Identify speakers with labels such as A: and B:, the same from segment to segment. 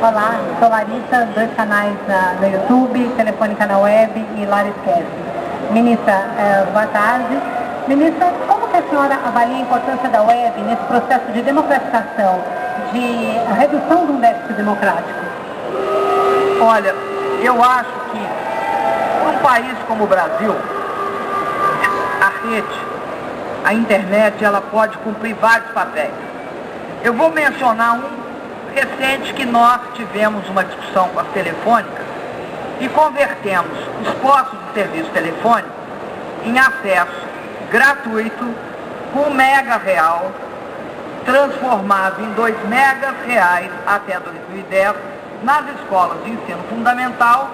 A: Olá, sou Larissa, 2 canais no YouTube, Telefônica na Web e Lara Esquece. Ministra, boa tarde. Ministra, como que a senhora avalia a importância da web nesse processo de democratização, de redução do déficit democrático?
B: Olha, eu acho que num país como o Brasil, a rede, a internet, ela pode cumprir vários papéis. Eu vou mencionar um recente que nós tivemos uma discussão com as telefônicas e convertemos os postos de serviço telefônico em acesso gratuito com R$1 transformado em R$2 até 2010 nas escolas de ensino fundamental,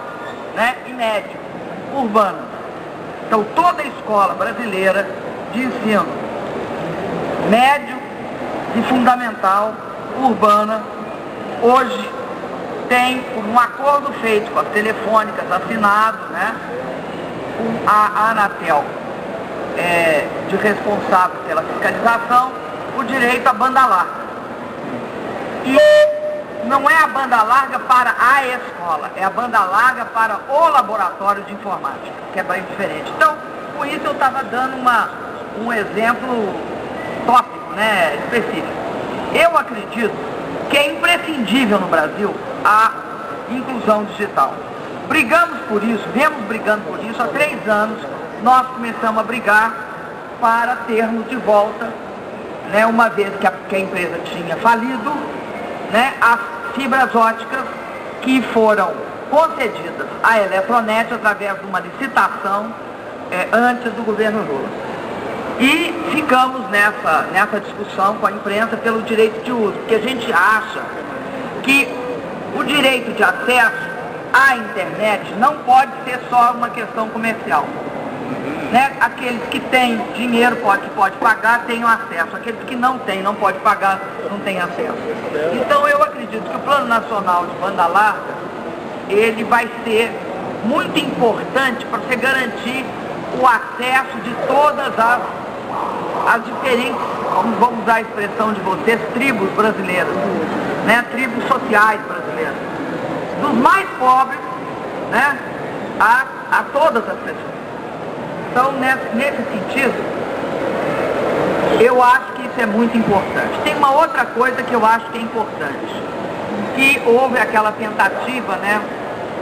B: né, e médio urbano. Então toda a escola brasileira de ensino médio e fundamental urbana hoje tem um acordo feito com as telefônicas, assinado, né, com a Anatel, de responsável pela fiscalização, o direito à banda larga. E não é a banda larga para a escola, é a banda larga para o laboratório de informática, que é bem diferente. Então, com isso eu estava dando um exemplo tópico, né, específico. Eu acredito que é imprescindível no Brasil a inclusão digital. Brigamos por isso, vemos brigando por isso há 3 anos, nós começamos a brigar para termos de volta, né, uma vez que a empresa tinha falido, né, as fibras óticas que foram concedidas à Eletronet através de uma licitação antes do governo Lula. E ficamos nessa discussão com a imprensa pelo direito de uso, porque a gente acha que o direito de acesso à internet não pode ser só uma questão comercial. Né? Aqueles que têm dinheiro que pode pagar, têm acesso. Aqueles que não têm, não pode pagar, não têm acesso. Então eu acredito que o Plano Nacional de Banda Larga, ele vai ser muito importante para você garantir o acesso de todas as diferentes, vamos usar a expressão de vocês, tribos brasileiras, né? Tribos sociais brasileiras. Dos mais pobres, né, a todas as pessoas. Então, nesse sentido, eu acho que isso é muito importante. Tem uma outra coisa que eu acho que é importante, que houve aquela tentativa, né,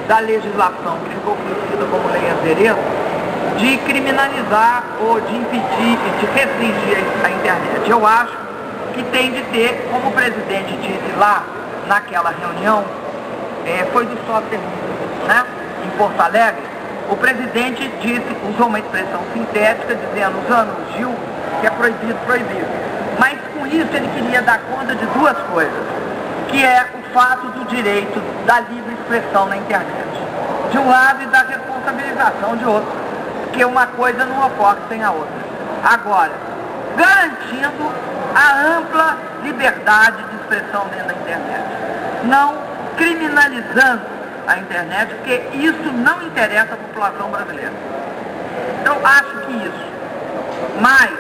B: da legislação, que ficou conhecida como Lei Azeredo, de criminalizar ou de impedir, de restringir a internet. Eu acho que tem de ter, como o presidente disse lá naquela reunião, foi do software, né, em Porto Alegre, o presidente usou uma expressão sintética, dizendo, usando o Gil, que é proibido. Mas com isso ele queria dar conta de 2 coisas, que é o fato do direito da livre expressão na internet, de um lado, e da responsabilização de outro, porque uma coisa não ocorre sem a outra. Agora, garantindo a ampla liberdade de expressão dentro da internet, não criminalizando a internet, porque isso não interessa a população brasileira. Então, acho que isso, mais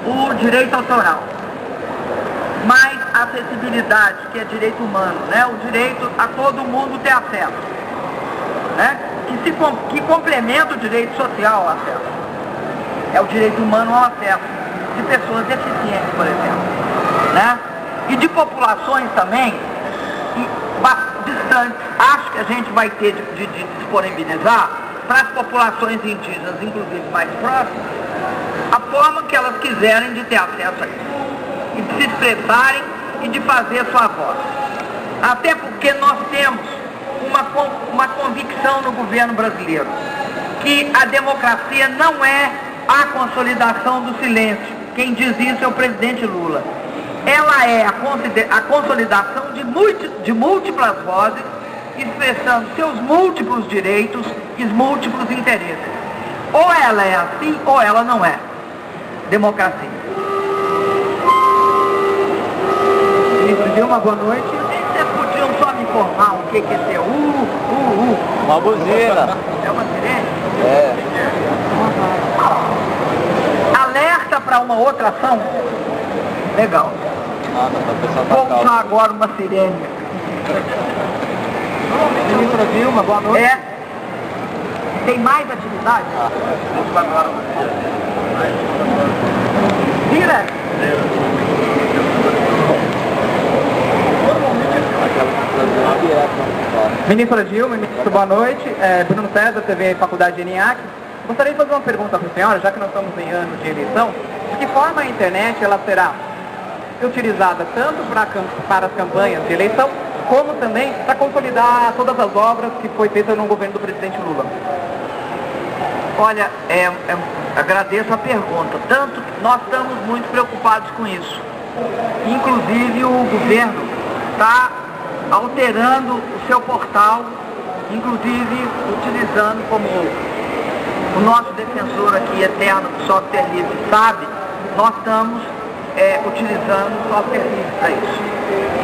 B: o direito autoral, mais a acessibilidade, que é direito humano, né? O direito a todo mundo ter acesso, né? Que complementa o direito social ao acesso. É o direito humano ao acesso de pessoas deficientes, por exemplo, né? E de populações também distantes. Acho que a gente vai ter de disponibilizar para as populações indígenas, inclusive mais próximas, a forma que elas quiserem de ter acesso a isso, e de se expressarem e de fazer sua voz. Até porque nós temos uma convicção no governo brasileiro, que a democracia não é a consolidação do silêncio. Quem diz isso é o presidente Lula. Ela é a consolidação de múltiplas vozes, expressando seus múltiplos direitos e múltiplos interesses. Ou ela é assim, ou ela não é democracia. Ministro Dilma, boa noite. Vocês podiam só me informar o que é esse
C: Uma buzina.
B: É uma sirene?
C: É.
B: Alerta para uma outra ação? Legal.
C: Ah, não, tá pensando
B: Vou usar agora uma sirene. Ministra Dilma, boa noite. Tem mais atividade? Vira! Ministra Dilma, ministro, boa noite. Bruno César, TV Faculdade de ENIAC. Gostaria de fazer uma pergunta para a senhora, já que nós estamos em ano de eleição. De que forma a internet ela será utilizada tanto para as campanhas de eleição, como também para consolidar todas as obras que foi feita no governo do presidente Lula?
D: Olha, agradeço a pergunta. Tanto nós estamos muito preocupados com isso. Inclusive o governo está alterando o seu portal, inclusive utilizando, como o nosso defensor aqui eterno do software livre sabe, nós estamos utilizando o software livre para isso.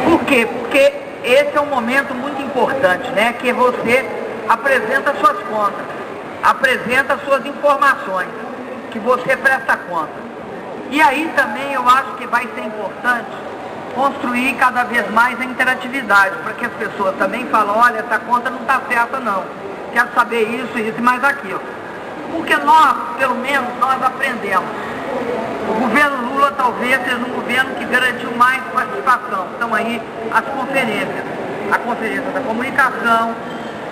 D: Por quê? Porque esse é um momento muito importante, né? Que você apresenta suas contas, apresenta suas informações, que você presta conta. E aí também eu acho que vai ser importante construir cada vez mais a interatividade, para que as pessoas também falem, olha, essa conta não está certa não, quero saber isso e mais aquilo. Porque nós, pelo menos, nós aprendemos. O governo Lula talvez seja um governo que garantiu mais participação. Estão aí as conferências, a Conferência da Comunicação,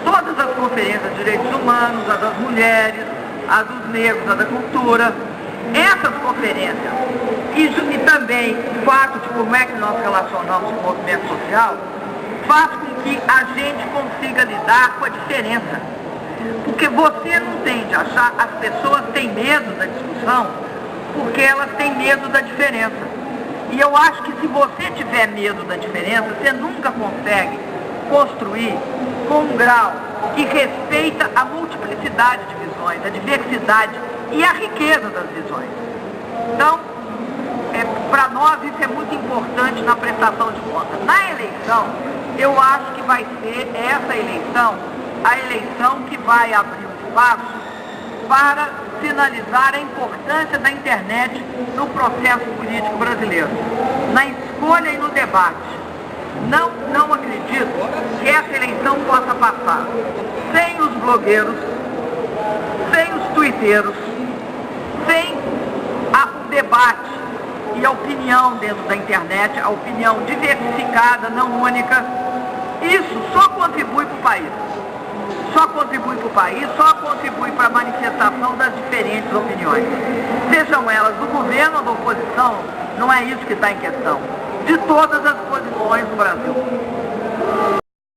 D: todas as conferências de direitos humanos, as das mulheres, as dos negros, as da cultura. Essas conferências e também o fato de como é que nós relacionamos com o movimento social faz com que a gente consiga lidar com a diferença. Porque você não tende a achar, as pessoas têm medo da discussão porque elas têm medo da diferença. E eu acho que se você tiver medo da diferença, você nunca consegue construir com um grau que respeita a multiplicidade de visões, a diversidade e a riqueza das visões. Então, para nós isso é muito importante na prestação de contas. Na eleição, eu acho que vai ser essa eleição, a eleição que vai abrir um espaço para sinalizar a importância da internet no processo político brasileiro, na escolha e no debate. Não acredito que essa eleição possa passar sem os blogueiros, sem os tuiteiros, sem o debate e a opinião dentro da internet, a opinião diversificada, não única. Isso só contribui para o país. Só contribui para o país, só contribui para a manifestação das diferentes opiniões. Sejam elas do governo ou da oposição, não é isso que está em questão. De todas as posições no Brasil.